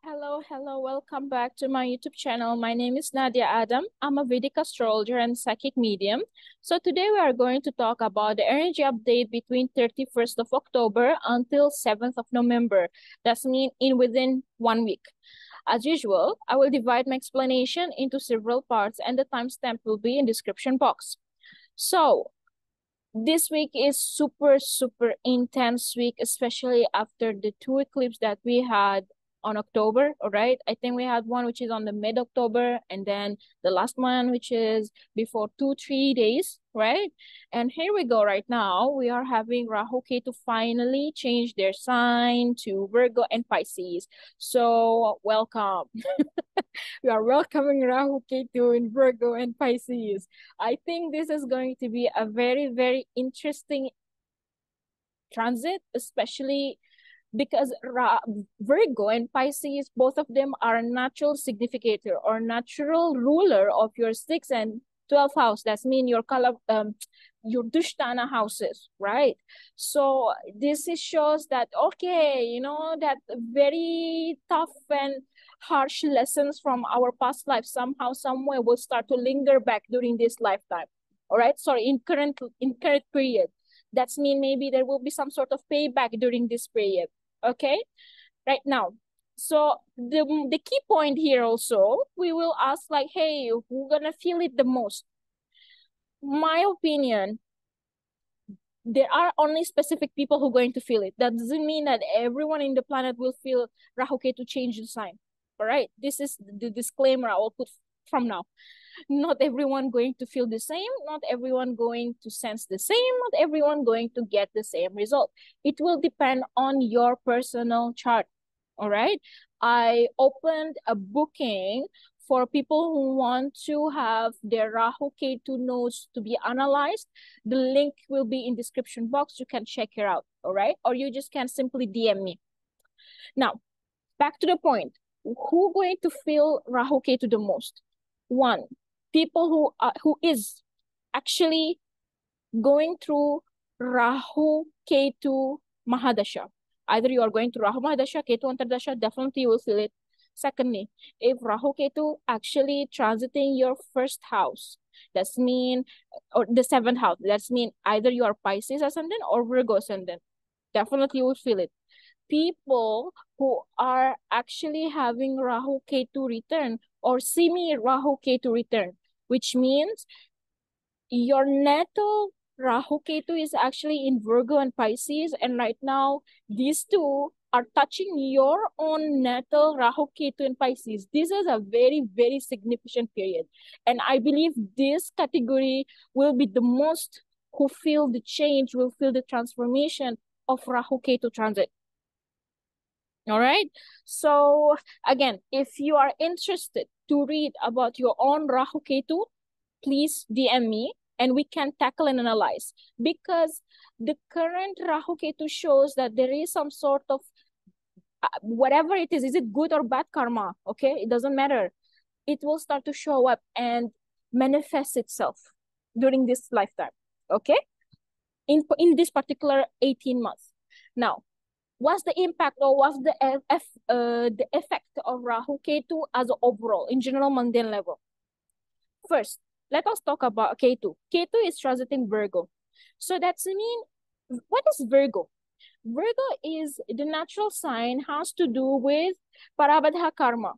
Hello, welcome back to my YouTube channel. My name is Nadia Adam. I'm a Vedic Astrologer and Psychic Medium. So today we are going to talk about the energy update between 31st of October until 7th of November. That's within 1 week. As usual, I will divide my explanation into several parts and the timestamp will be in description box. So this week is super intense week, especially after the 2 eclipses that we had on October. All right, I think we had one which is on the mid-October, and then the last one which is before 2-3 days, right? And here we go. Right now we are having Rahu Ketu finally change their sign to Virgo and Pisces. So welcome. We are welcoming Rahu Ketu in Virgo and Pisces. I think this is going to be a very interesting transit, especially because Virgo and Pisces, both of them are natural significator or natural ruler of your 6th and 12th house. That's mean your your Dushtana houses, right? So this shows that, okay, you know, that very tough and harsh lessons from our past life somehow, somewhere will start to linger back during this lifetime. All right, sorry, in current period. That's mean maybe there will be some sort of payback during this period. Okay, right now. So the key point here also, we will ask like, hey, who's gonna feel it the most? My opinion, there are only specific people who are going to feel it. That doesn't mean that everyone in the planet will feel Rahu Ketu change the sign. All right, this is the disclaimer I will put from now. Not everyone going to feel the same, not everyone going to sense the same, not everyone going to get the same result. It will depend on your personal chart. All right, I opened a booking for people who want to have their Rahu Ketu nodes to be analyzed. The link will be in description box. You can check it out. All right, or you just can simply DM me. Now back to the point, who going to feel Rahu Ketu the most? One, people who is actually going through Rahu Ketu Mahadasha. Either you are going through Rahu Mahadasha, Ketu Antardasha, definitely you will feel it. Secondly, if Rahu Ketu actually transiting your first house, that's mean, or the 7th house, that's mean either you are Pisces ascendant or Virgo ascendant, definitely you will feel it. People who are actually having Rahu Ketu return or semi Rahu Ketu return, which means your natal Rahu Ketu is actually in Virgo and Pisces, and right now these two are touching your own natal Rahu Ketu in Pisces. This is a very significant period, and I believe this category will be the most who feel the change, will feel the transformation of Rahu Ketu transit. All right, so again, if you are interested to read about your own Rahu Ketu, please DM me and we can tackle and analyze, because the current Rahu Ketu shows that there is some sort of whatever it is it good or bad karma? Okay, it doesn't matter. It will start to show up and manifest itself during this lifetime. Okay, in this particular 18 months. Now, what's the impact or what's the effect of Rahu Ketu as an overall in general mundane level? First, let us talk about Ketu. Ketu is transiting Virgo. So that's mean, what is Virgo? Virgo is the natural sign, has to do with Parabadha karma.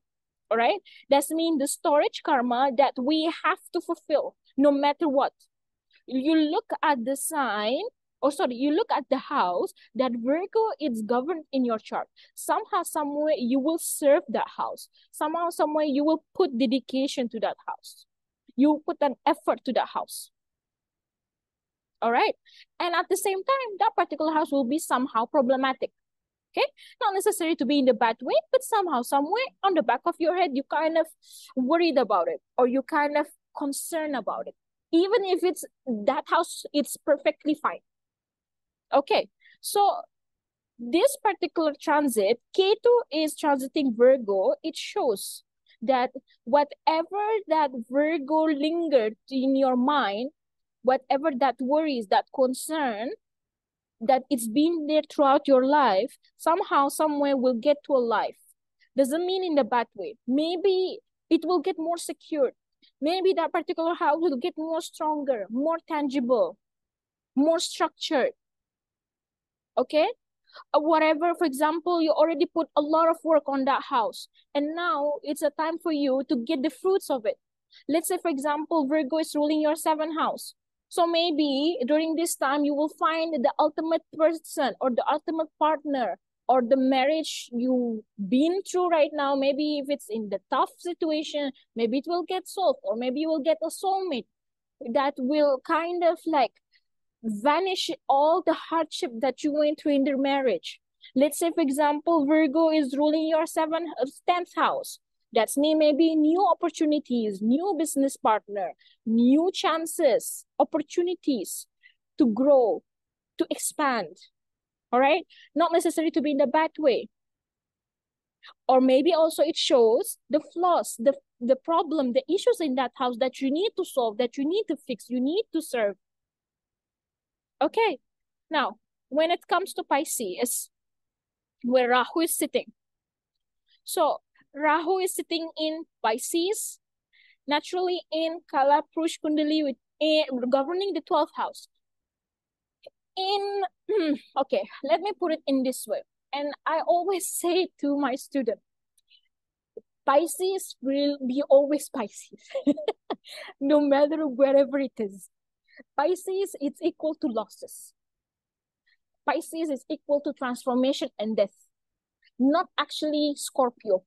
All right, that's mean the storage karma that we have to fulfill no matter what. You look at the sign, you look at the house that Virgo is governed in your chart. Somehow, somewhere you will serve that house. Somehow, somewhere you will put dedication to that house. You put an effort to that house. All right. And at the same time, that particular house will be somehow problematic. Okay, not necessary to be in the bad way, but somehow, somewhere on the back of your head, you kind of worried about it, or you kind of concerned about it. Even if it's that house, it's perfectly fine. Okay, so this particular transit, Ketu is transiting Virgo. It shows that whatever that Virgo lingered in your mind, whatever that worries, that concern, that it's been there throughout your life, somehow, somewhere will get to a life. Doesn't mean in the bad way. Maybe it will get more secured. Maybe that particular house will get more stronger, more tangible, more structured. Okay? Whatever, for example, you already put a lot of work on that house, and now it's a time for you to get the fruits of it. Let's say, for example, Virgo is ruling your seventh house. So maybe during this time, you will find the ultimate person or the ultimate partner or the marriage you've been through right now. Maybe if it's in the tough situation, maybe it will get solved, or maybe you will get a soulmate that will kind of like vanish all the hardship that you went through in their marriage. Let's say, for example, Virgo is ruling your 10th house. That's mean maybe new opportunities, new business partner, new chances, opportunities to grow, to expand. All right? Not necessarily to be in the bad way. Or maybe also it shows the flaws, the problem, the issues in that house that you need to solve, that you need to fix, you need to serve. Okay, now, when it comes to Pisces, where Rahu is sitting. So, Rahu is sitting in Pisces, naturally in Kala Prush Kundali, with governing the 12th house. Okay, let me put it in this way. And I always say to my student, Pisces will be always Pisces, no matter wherever it is. Pisces is equal to losses. Pisces is equal to transformation and death, not actually Scorpio.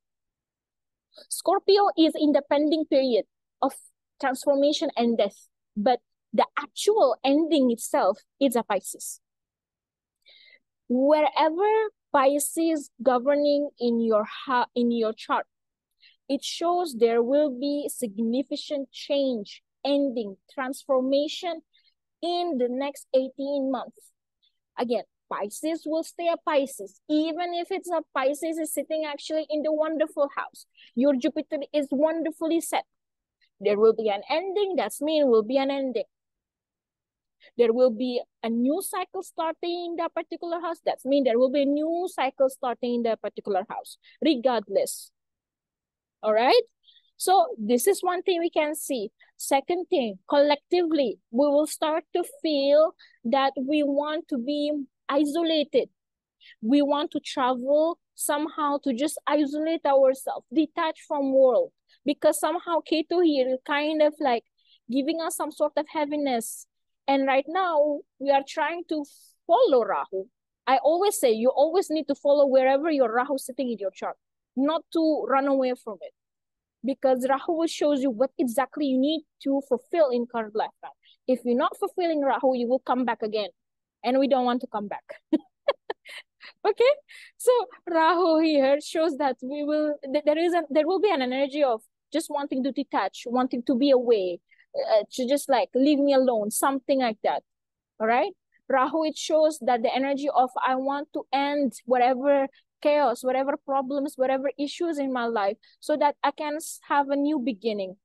Scorpio is in the pending period of transformation and death, but the actual ending itself is a Pisces. Wherever Pisces governing in your chart, it shows there will be significant change, ending, transformation in the next 18 months. Again, Pisces will stay a Pisces, even if it's a Pisces is sitting actually in the wonderful house. Your Jupiter is wonderfully set. There will be an ending, that's mean will be an ending. There will be a new cycle starting in that particular house, that's mean there will be a new cycle starting in that particular house, regardless. All right? So this is one thing we can see. Second thing, collectively, we will start to feel that we want to be isolated. We want to travel somehow to just isolate ourselves, detach from world. Because somehow Ketu here is kind of like giving us some sort of heaviness. And right now, we are trying to follow Rahu. I always say, you always need to follow wherever your Rahu is sitting in your chart, not to run away from it. Because Rahu will show you what exactly you need to fulfill in current lifetime. If you're not fulfilling Rahu, you will come back again. And we don't want to come back. Okay? So Rahu here shows that there will be an energy of just wanting to detach, wanting to be away, to just like leave me alone, something like that. All right? Rahu, it shows that the energy of I want to end whatever chaos, whatever problems, whatever issues in my life, so that I can have a new beginning,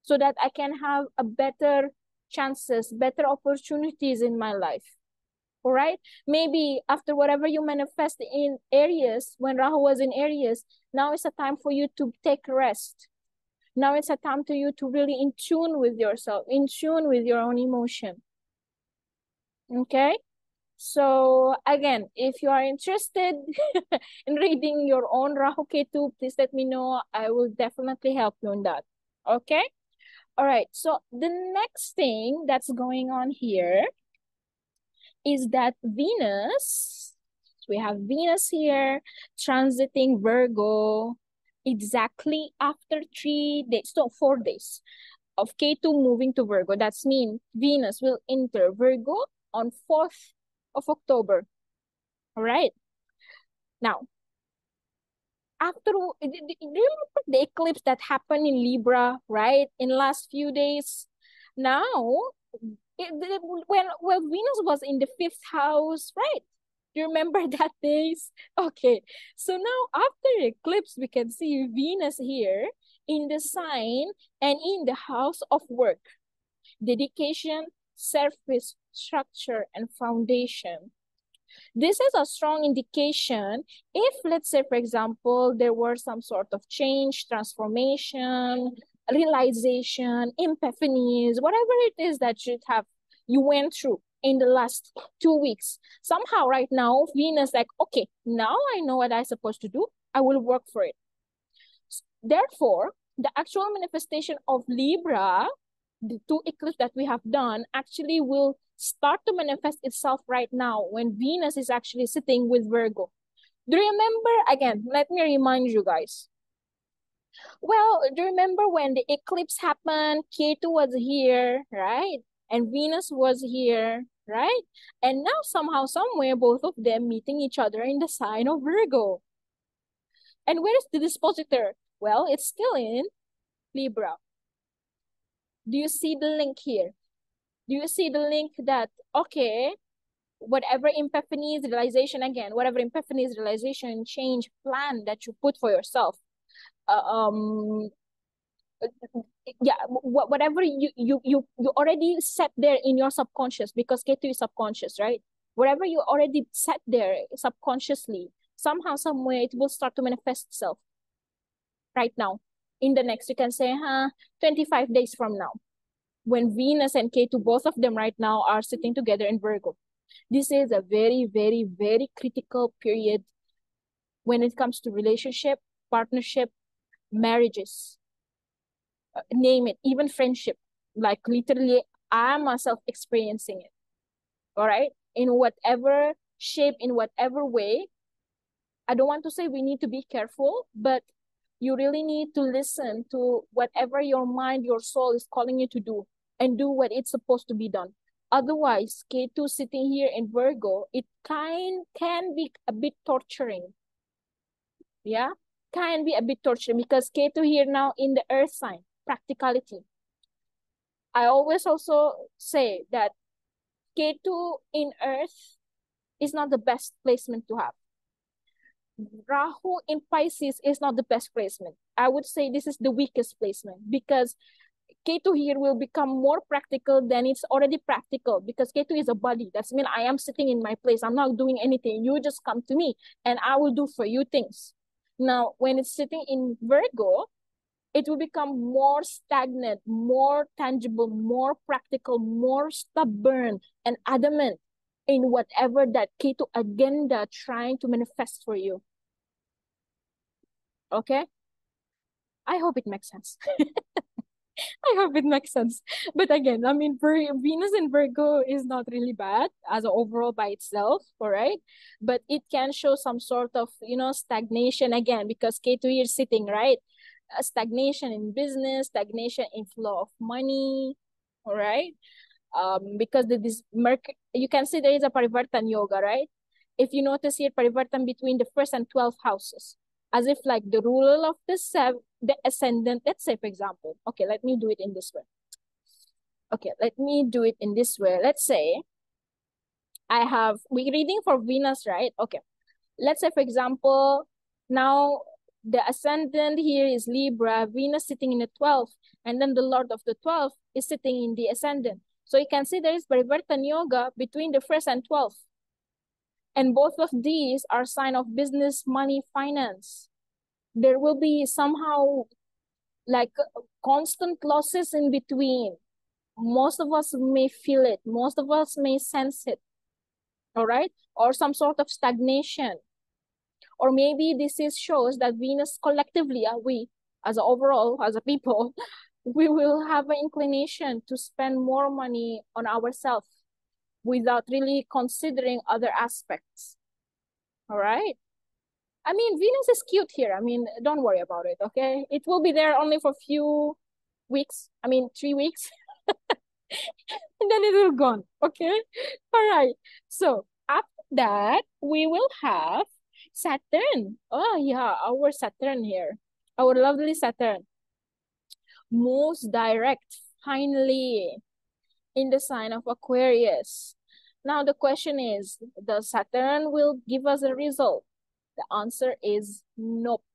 so that I can have a better chances, better opportunities in my life. All right? Maybe after whatever you manifest in Aries, when Rahu was in Aries, now it's a time for you to take rest. Now it's a time for you to really in tune with yourself, in tune with your own emotion. Okay? So again, if you are interested in reading your own Rahu Ketu, please let me know. I will definitely help you on that. Okay? All right. So the next thing that's going on here is that Venus, we have Venus here transiting Virgo exactly after 3 days, so 4 days of Ketu moving to Virgo. That's mean Venus will enter Virgo on 4th of October. All right. Now, after, do you remember the eclipse that happened in Libra, right? In last few days. Now, when Venus was in the 5th house, right? Do you remember that days? Okay. So now after the eclipse, we can see Venus here in the sign and in the house of work, dedication, service, structure, and foundation. This is a strong indication if, let's say, for example, there were some sort of change, transformation, realization, epiphanies, whatever it is that you went through in the last 2 weeks. Somehow right now, Venus like, okay, now I know what I'm supposed to do. I will work for it. Therefore, the actual manifestation of Libra, the 2 eclipses that we have done, actually will start to manifest itself right now when Venus is actually sitting with Virgo. Do you remember? Again, let me remind you guys. Well, do you remember when the eclipse happened? Ketu was here, right? And Venus was here, right? And now somehow, somewhere, both of them meeting each other in the sign of Virgo. And where is the dispositor? Well, it's still in Libra. Do you see the link here? Do you see the link that, okay, whatever epiphanies, realization, again, whatever epiphanies, realization, change, plan that you put for yourself, yeah, whatever you already set there in your subconscious, because Ketu is subconscious, right? Whatever you already set there subconsciously, somehow, somewhere, it will start to manifest itself right now. In the next, you can say, 25 days from now, when Venus and Ketu, both of them right now, are sitting together in Virgo. This is a very, very, very critical period when it comes to relationship, partnership, marriages, name it, even friendship. Like literally, I myself experiencing it. All right? In whatever shape, in whatever way. I don't want to say we need to be careful, but you really need to listen to whatever your mind, your soul is calling you to do, and do what it's supposed to be done. Otherwise, Ketu sitting here in Virgo, it can be a bit torturing. Yeah, can be a bit torturing because Ketu here now in the earth sign, practicality. I always also say that Ketu in earth is not the best placement to have. Rahu in Pisces is not the best placement. I would say this is the weakest placement because Ketu here will become more practical than it's already practical because Ketu is a body. That's mean I am sitting in my place. I'm not doing anything. You just come to me and I will do for you things. Now, when it's sitting in Virgo, it will become more stagnant, more tangible, more practical, more stubborn and adamant in whatever that Ketu agenda trying to manifest for you. Okay? I hope it makes sense. I hope it makes sense. But again, I mean, Venus in Virgo is not really bad as an overall by itself, all right? But it can show some sort of, stagnation again because Ketu here is sitting, right? A stagnation in business, stagnation in flow of money, all right? Because this Mercury, you can see there is a Parivartan yoga, right? If you notice here, Parivartan between the first and 12th houses, as if like the ruler of the ascendant, let's say, for example, okay, let me do it in this way. Okay, let me do it in this way. Let's say we're reading for Venus, right? Okay, let's say, for example, now the ascendant here is Libra, Venus sitting in the 12th, and then the Lord of the 12th is sitting in the ascendant. So you can see there is Parivartan yoga between the 1st and 12th. And both of these are sign of business, money, finance. There will be somehow like constant losses in between. Most of us may feel it. Most of us may sense it. All right? Or some sort of stagnation. Or maybe shows that Venus collectively, we as a overall, as a people, we will have an inclination to spend more money on ourselves without really considering other aspects. All right? I mean, Venus is cute here. I mean, don't worry about it, okay? It will be there only for a few weeks. I mean, 3 weeks. And then it will gone, okay? All right. So after that, we will have Saturn. Oh, yeah, our Saturn here. Our lovely Saturn. Moves direct, finally, in the sign of Aquarius. Now, the question is, the Saturn will give us a result? The answer is nope,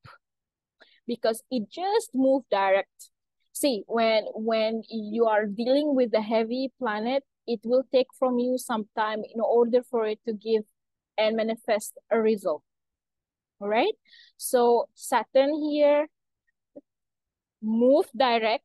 because it just moved direct. See, when you are dealing with the heavy planet, it will take from you some time in order for it to give and manifest a result. All right. So Saturn here, move direct.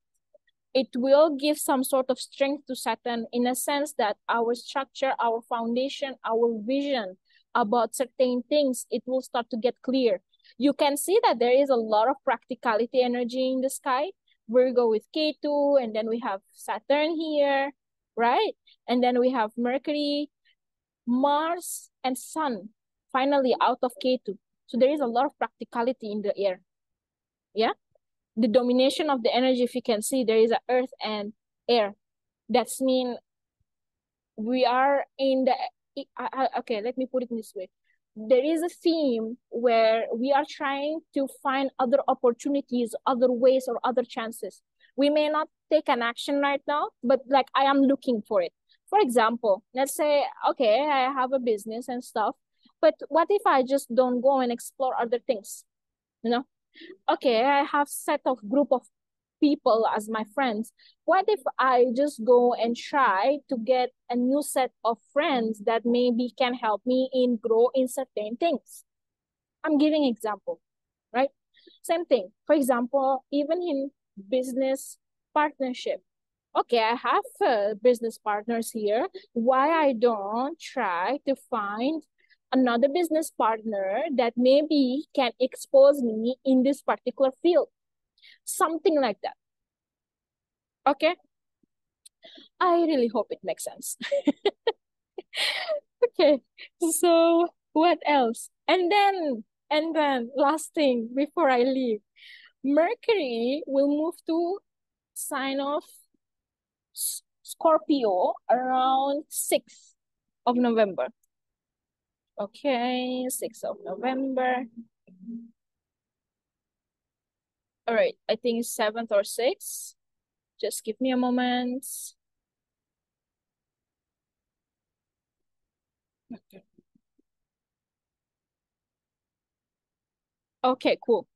It will give some sort of strength to Saturn in a sense that our structure, our foundation, our vision about certain things, it will start to get clear. You can see that there is a lot of practicality energy in the sky. Virgo with Ketu, and then we have Saturn here, right? And then we have Mercury, Mars, and Sun, finally out of Ketu. So there is a lot of practicality in the air. Yeah? The domination of the energy, if you can see, there is a earth and air. That's mean we are in the, okay, let me put it this way. There is a theme where we are trying to find other opportunities, other ways, or other chances. We may not take an action right now, but like I am looking for it. For example, let's say, okay, I have a business and stuff, but what if I just don't go and explore other things? You know, okay, I have set of group of people as my friends. What if I just go and try to get a new set of friends that maybe can help me in grow in certain things? I'm giving example, right? Same thing. For example, even in business partnership. Okay, I have business partners here. Why I don't try to find another business partner that maybe can expose me in this particular field? Something like that. Okay, I really hope it makes sense. Okay, so what else? And then last thing before I leave, Mercury will move to sign of Scorpio around 6th of November. Okay, 6th of November. All right, I think 7th or 6th. Just give me a moment. Okay, cool.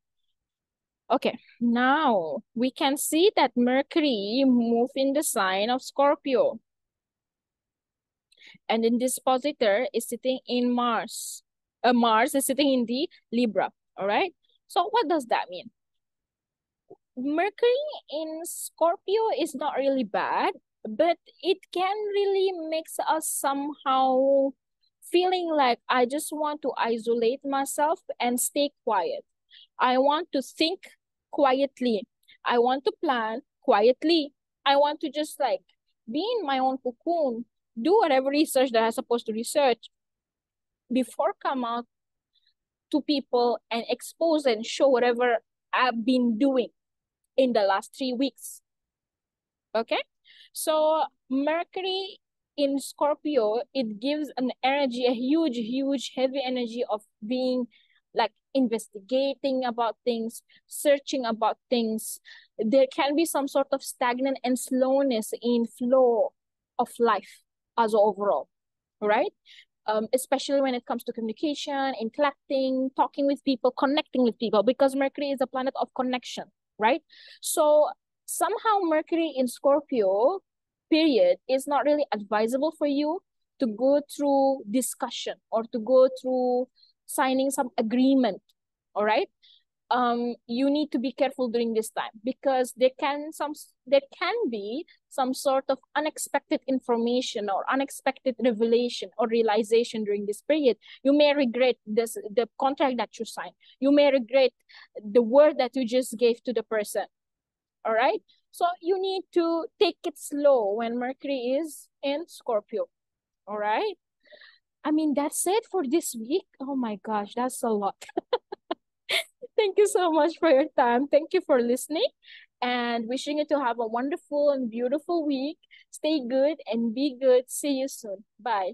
Okay, now we can see that Mercury move in the sign of Scorpio. And then this positor is sitting in Mars. Mars is sitting in the Libra, all right? So what does that mean? Mercury in Scorpio is not really bad, but it can really makes us somehow feeling like I just want to isolate myself and stay quiet. I want to think quietly. I want to plan quietly. I want to just like be in my own cocoon, do whatever research that I'm supposed to research before come out to people and expose and show whatever I've been doing in the last 3 weeks. Okay? So Mercury in Scorpio, it gives an energy, a huge, heavy energy of being like investigating about things, searching about things. There can be some sort of stagnant and slowness in flow of life as overall, right? Especially when it comes to communication, interacting, talking with people, connecting with people, because Mercury is a planet of connection, right? So somehow Mercury in Scorpio period is not really advisable for you to go through discussion or to go through signing some agreement, all right? You need to be careful during this time because there can be some sort of unexpected information or unexpected revelation or realization during this period. You may regret the contract that you signed. You may regret the word that you just gave to the person. All right. So you need to take it slow when Mercury is in Scorpio. All right. I mean, that's it for this week. Oh my gosh, that's a lot. Thank you so much for your time. Thank you for listening and wishing you to have a wonderful and beautiful week. Stay good and be good. See you soon. Bye.